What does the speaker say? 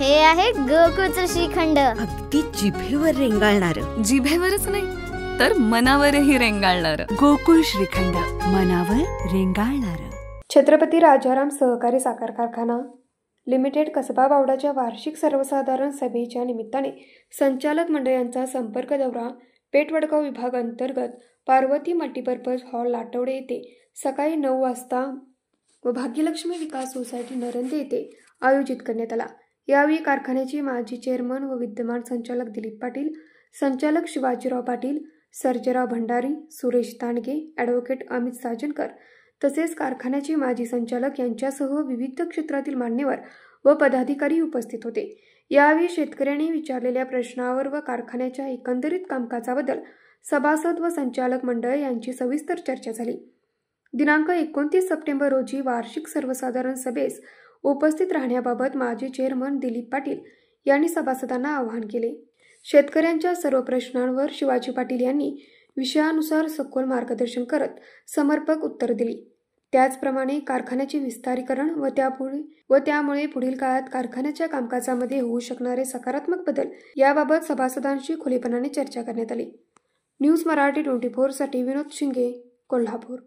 हे आहे गोकुळचं श्रीखंड, अगदी जिभेवर रेंगाळणार. जिभेवरच नाही तर मनावरही रेंगाळणार. गोकुळ श्रीखंड, मनावर रेंगाळणार. छत्रपती राजाराम सहकारी साखर कारखाना लिमिटेड कसबा बावडाच्या वार्षिक सर्वसाधारण सभेच्या निमित्ताने संचालक मंडळांचा संपर्क दौरा पेठवडगाव विभाग अंतर्गत पार्वती मल्टीपर्पज हॉल लाटवडे येथे सकाळी 9 वाजता व भाग्यलक्ष्मी विकास सोसायटी नरंदे येथे आयोजित करण्यात आला. यावेळी कारखान्याचे माजी चेअरमन व विद्यमान संचालक दिलीप पाटील, संचालक शिवाजीराव पाटील, सर्जेराव भंडारी, सुरेश तांडगे, ॲडव्होकेट अमित साजनकर तसेच कारखान्याचे माजी संचालक यांच्यासह विविध क्षेत्रातील मान्यवर व पदाधिकारी उपस्थित होते. यावेळी शेतकऱ्यांनी विचारलेल्या प्रश्नावर व कारखान्याच्या एकंदरीत कामकाजाबद्दल सभासद व संचालक मंडळ यांची सविस्तर चर्चा झाली. दिनांक 29 सप्टेंबर रोजी वार्षिक सर्वसाधारण सभेस उपस्थित राहण्याबाबत माजी चेअरमन दिलीप पाटील यांनी सभासदांना आवाहन केले. शेतकऱ्यांच्या सर्व प्रश्नांवर शिवाजी पाटील यांनी विषयानुसार सखोल मार्गदर्शन करत समर्पक उत्तर दिली. त्याचप्रमाणे कारखान्याचे विस्तारीकरण व त्यामुळे पुढील काळात कारखान्याच्या कामकाजामध्ये होऊ शकणारे सकारात्मक बदल याबाबत सभासदांशी खुलेपणाने चर्चा करण्यात आली. न्यूज मराठी 24 साठी विनोद शिंगे, कोल्हापूर.